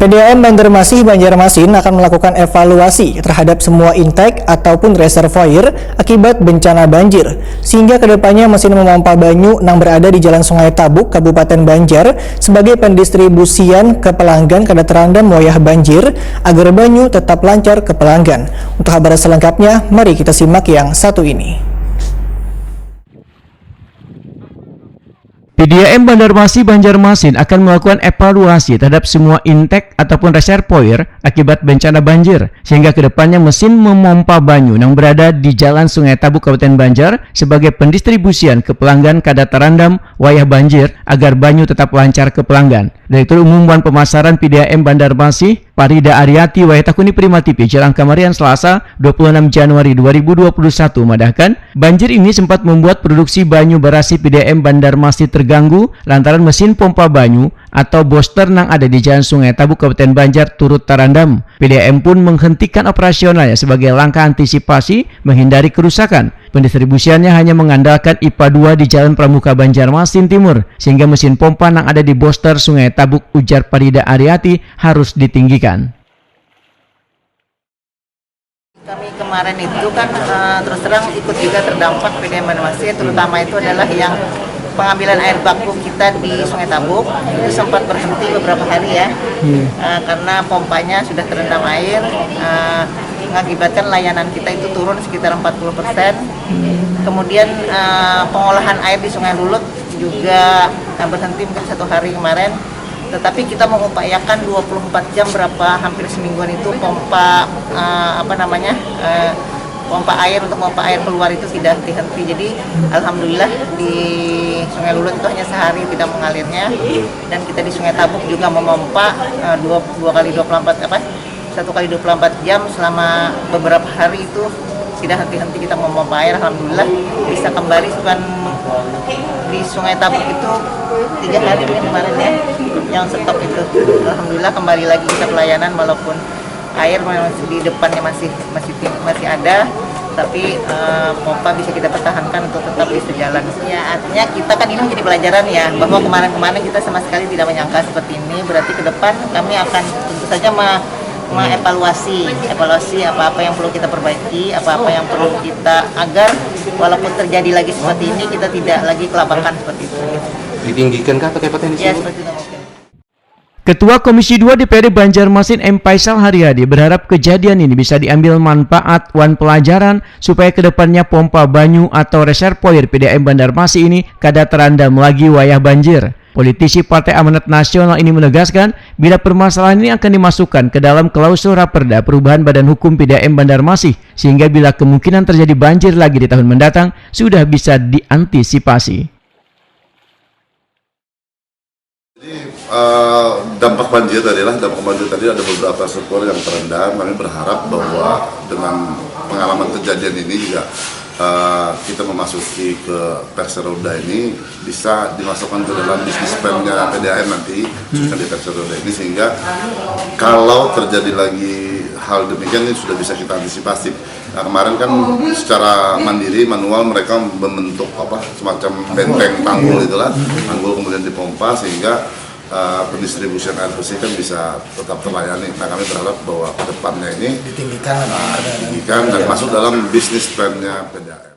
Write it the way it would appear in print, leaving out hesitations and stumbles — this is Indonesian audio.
PDAM Banjarmasin Banjarmasin akan melakukan evaluasi terhadap semua intake ataupun reservoir akibat bencana banjir, sehingga kedepannya mesin memompa banyu yang berada di Jalan Sungai Tabuk, Kabupaten Banjar, sebagai pendistribusian ke pelanggan kada terendam wayah banjir, agar banyu tetap lancar ke pelanggan. Untuk kabar selengkapnya, mari kita simak yang satu ini. PDAM Banjarmasin Banjarmasin akan melakukan evaluasi terhadap semua intake ataupun reservoir akibat bencana banjir, sehingga kedepannya mesin memompa banyu yang berada di Jalan Sungai Tabuk Kabupaten Banjar sebagai pendistribusian ke pelanggan kada terendam wayah banjir agar banyu tetap lancar ke pelanggan. Direktur Umum Wan Pemasaran PDAM Banjarmasin Parida Ariati Wayatakuni Prima TV Jalan Kamarian Selasa 26 Januari 2021 madahkan banjir ini sempat membuat produksi banyu barasi PDAM Banjarmasin terganggu lantaran mesin pompa banyu atau booster yang ada di Jalan Sungai Tabuk Kabupaten Banjar turut terendam. PDAM pun menghentikan operasionalnya sebagai langkah antisipasi menghindari kerusakan. Pendistribusiannya hanya mengandalkan IPA 2 di Jalan Pramuka Banjarmasin Timur, sehingga mesin pompa yang ada di booster Sungai Tabuk, ujar Parida Ariati, harus ditinggikan. Kami kemarin itu kan terus terang ikut juga terdampak PDAM Banjarmasin, terutama itu adalah yang pengambilan air baku kita di Sungai Tabuk itu sempat berhenti beberapa hari ya, karena pompanya sudah terendam air, mengakibatkan layanan kita itu turun sekitar 40%. Kemudian pengolahan air di Sungai Lulut juga berhenti mungkin 1 hari kemarin. Tetapi kita mengupayakan 24 jam hampir semingguan itu pompa pompa air untuk pompa air keluar itu tidak dihenti. Jadi alhamdulillah di Sungai Lulut itu hanya sehari tidak mengalirnya, dan kita di Sungai Tabuk juga memompa 1 kali 24 jam selama beberapa hari itu tidak henti-henti kita memompa air. Alhamdulillah bisa kembali kan di Sungai Tabuk itu 3 hari kemarin ya yang stop itu. Alhamdulillah kembali lagi kita pelayanan walaupun air di depannya masih ada, tapi pompa bisa kita pertahankan untuk tetap bisa jalan. Ya artinya kita kan ini menjadi pelajaran ya, bahwa kemarin kita sama sekali tidak menyangka seperti ini. Berarti ke depan kami akan tentu saja mengevaluasi apa-apa yang perlu kita perbaiki, apa-apa yang perlu kita, agar walaupun terjadi lagi seperti ini kita tidak lagi kelabakan seperti itu. Ditinggikan kah pakai potensi? Ya seperti itu mungkin. Ketua Komisi 2 DPRD Banjarmasin M. Faisal Haryadi berharap kejadian ini bisa diambil manfaat wan pelajaran supaya kedepannya pompa banyu atau reservoir PDAM Banjarmasin ini kada terendam lagi wayah banjir. Politisi Partai Amanat Nasional ini menegaskan bila permasalahan ini akan dimasukkan ke dalam klausul Raperda Perubahan Badan Hukum PDAM Banjarmasin, sehingga bila kemungkinan terjadi banjir lagi di tahun mendatang sudah bisa diantisipasi. Dampak banjir tadi ada beberapa reservoir yang terendam. Kami berharap bahwa dengan pengalaman kejadian ini juga kita memasuki ke Perseroda ini bisa dimasukkan ke dalam bisnis plan-nya PDAM nanti di Perseroda ini, sehingga kalau terjadi lagi hal demikian ini sudah bisa kita antisipasi. Nah, kemarin kan secara mandiri manual mereka membentuk semacam benteng tanggul itulah, tanggul kemudian dipompa sehingga pendistribusian air bersih kan bisa tetap terlayani. Nah, kami berharap bahwa ke depannya ini ditinggikan dan masuk dalam bisnis plan-nya PDAM.